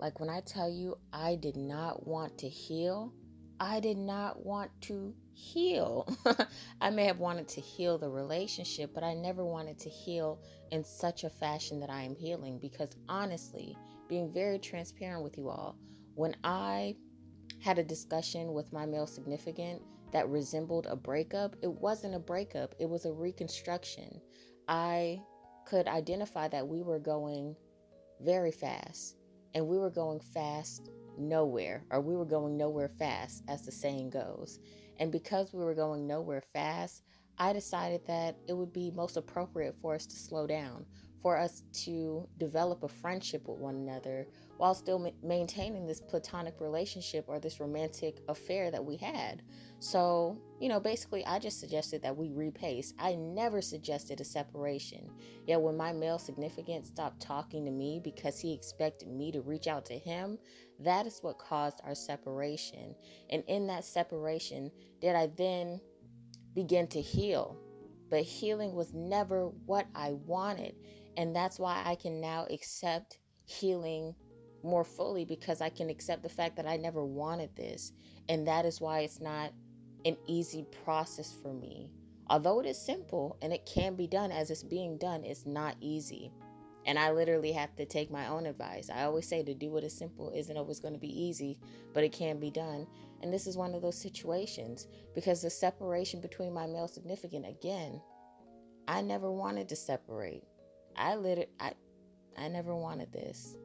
Like when I tell you I did not want to heal, I did not want to heal. I may have wanted to heal the relationship, but I never wanted to heal in such a fashion that I am healing. Because honestly, being very transparent with you all, when I had a discussion with my male significant that resembled a breakup, it wasn't a breakup, it was a reconstruction. I could identify that we were going very fast, and we were going fast nowhere, or we were going nowhere fast, as the saying goes. And because we were going nowhere fast, I decided that it would be most appropriate for us to slow down, for us to develop a friendship with one another while still maintaining this platonic relationship or this romantic affair that we had. So, basically, I just suggested that we repace. I never suggested a separation. Yet when my male significant stopped talking to me because he expected me to reach out to him, that is what caused our separation. And in that separation, did I then begin to heal? But healing was never what I wanted. And that's why I can now accept healing more fully, because I can accept the fact that I never wanted this. And that is why it's not an easy process for me. Although it is simple and it can be done as it's being done, it's not easy. And I literally have to take my own advice. I always say to do what is simple isn't always going to be easy, but it can be done. And this is one of those situations, because the separation between my male significant, again, I never wanted to separate. I never wanted this.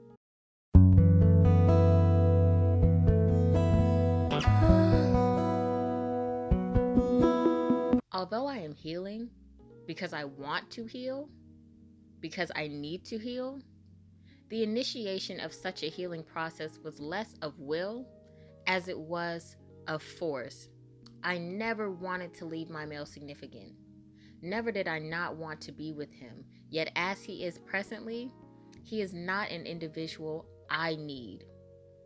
Although I am healing because I want to heal, because I need to heal, the initiation of such a healing process was less of will as it was of force. I never wanted to leave my male significant. Never did I not want to be with him. Yet as he is presently, he is not an individual I need,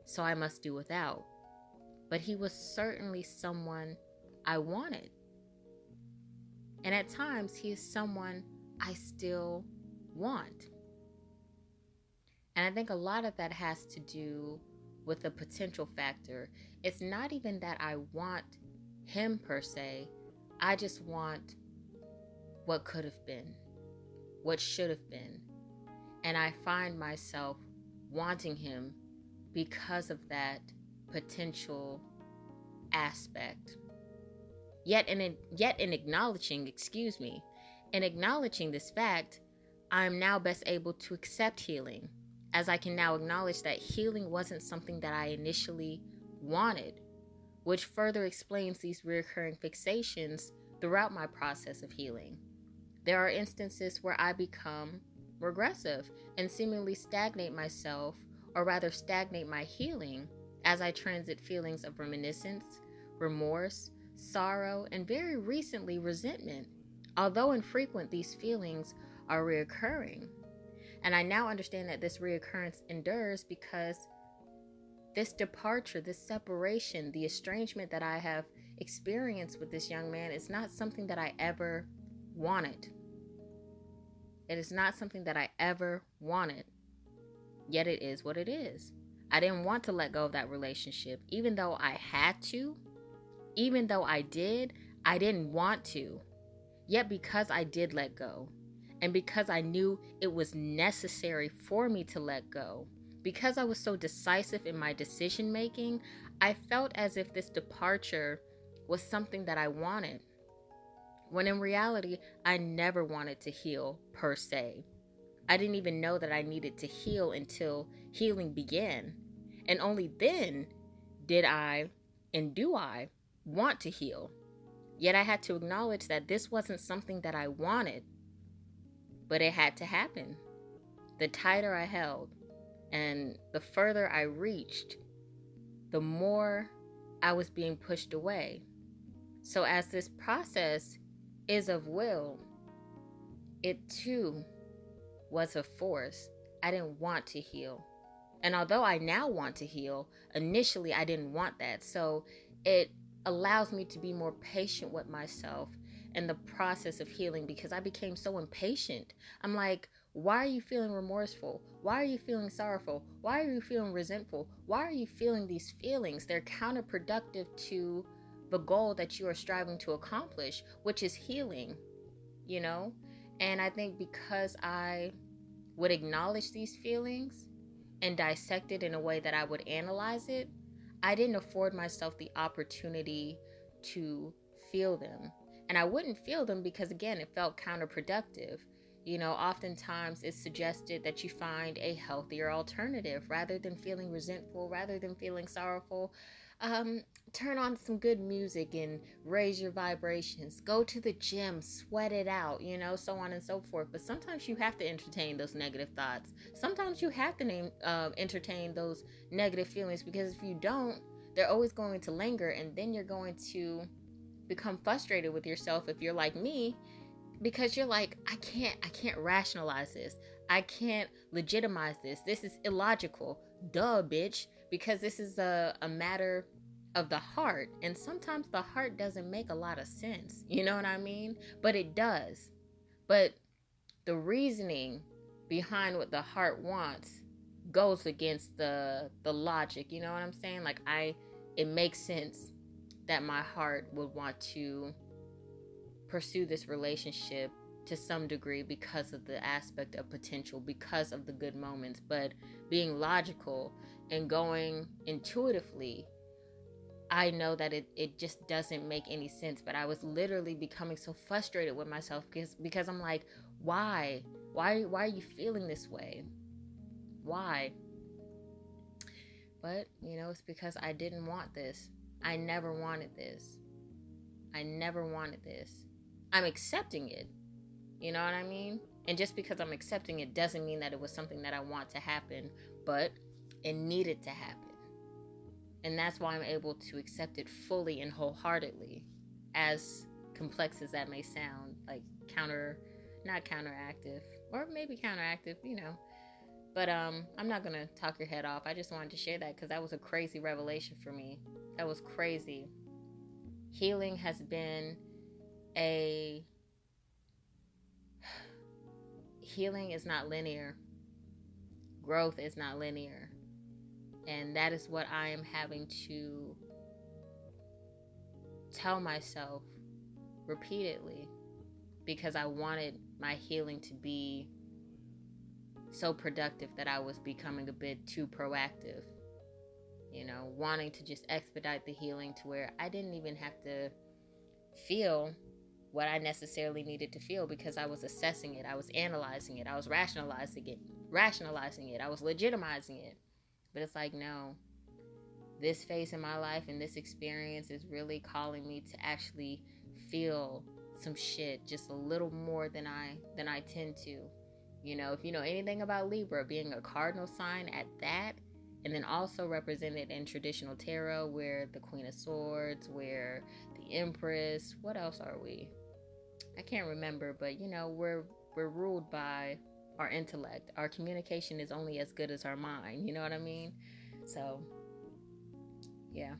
so I must do without. But he was certainly someone I wanted. And at times, he is someone I still want. And I think a lot of that has to do with the potential factor. It's not even that I want him per se. I just want what could have been, what should have been. And I find myself wanting him because of that potential aspect. Yet in acknowledging this fact, I am now best able to accept healing, as I can now acknowledge that healing wasn't something that I initially wanted, which further explains these recurring fixations throughout my process of healing. There are instances where I become regressive and seemingly stagnate myself, or rather stagnate my healing, as I transit feelings of reminiscence, remorse, sorrow, and very recently resentment, although infrequent. These feelings are reoccurring. And I now understand that this reoccurrence endures because this departure, this separation, the estrangement that I have experienced with this young man is not something that I ever wanted. It is not something that I ever wanted. Yet it is what it is. I didn't want to let go of that relationship, even though I had to. Even though I didn't want to. Yet because I did let go, and because I knew it was necessary for me to let go, because I was so decisive in my decision making, I felt as if this departure was something that I wanted. When in reality, I never wanted to heal per se. I didn't even know that I needed to heal until healing began. And only then did I, and do I, want to heal. Yet I had to acknowledge that this wasn't something that I wanted, but it had to happen. The tighter I held and the further I reached, the more I was being pushed away. So as this process is of will, it too was of force. I didn't want to heal. And although I now want to heal, initially I didn't want that. So it allows me to be more patient with myself in the process of healing, because I became so impatient. I'm like, Why are you feeling remorseful? Why are you feeling sorrowful? Why are you feeling resentful? Why are you feeling these feelings? They're counterproductive to the goal that you are striving to accomplish, which is healing, you know? And I think because I would acknowledge these feelings and dissect it in a way that I would analyze it, I didn't afford myself the opportunity to feel them. And I wouldn't feel them because, again, it felt counterproductive. You know, oftentimes it's suggested that you find a healthier alternative rather than feeling resentful, rather than feeling sorrowful. Um, Turn on some good music and raise your vibrations. Go to the gym, sweat it out, you know, so on and so forth. But sometimes you have to entertain those negative thoughts. Sometimes you have to entertain those negative feelings, because if you don't, they're always going to linger, and then you're going to become frustrated with yourself if you're like me, because you're like, I can't rationalize this. I can't legitimize this. This is illogical. Duh, bitch. Because this is a matter of the heart. And sometimes the heart doesn't make a lot of sense. You know what I mean? But it does. But the reasoning behind what the heart wants goes against the logic. You know what I'm saying? Like, it makes sense that my heart would want to pursue this relationship to some degree because of the aspect of potential, because of the good moments. But being logical and going intuitively, I know that it just doesn't make any sense. But I was literally becoming so frustrated with myself because I'm like, why are you feeling this way? Why? But you know, it's because I didn't want this. I never wanted this. I'm accepting it. You know what I mean? And just because I'm accepting it doesn't mean that it was something that I want to happen, but it needed to happen. And that's why I'm able to accept it fully and wholeheartedly, as complex as that may sound, like not counteractive, or maybe counteractive, you know. But I'm not going to talk your head off. I just wanted to share that because that was a crazy revelation for me. That was crazy. Healing has been healing is not linear. Growth is not linear. And that is what I am having to tell myself repeatedly, because I wanted my healing to be so productive that I was becoming a bit too proactive. You know, wanting to just expedite the healing to where I didn't even have to feel what I necessarily needed to feel, because I was assessing it, I was analyzing it, I was rationalizing it, I was legitimizing it. But it's like, no, this phase in my life and this experience is really calling me to actually feel some shit just a little more than I tend to. You know, if you know anything about Libra, being a cardinal sign at that, and then also represented in traditional tarot, where the Queen of Swords, where the Empress, what else are we? I can't remember, but you know, we're ruled by our intellect. Our communication is only as good as our mind, you know what I mean? So, yeah.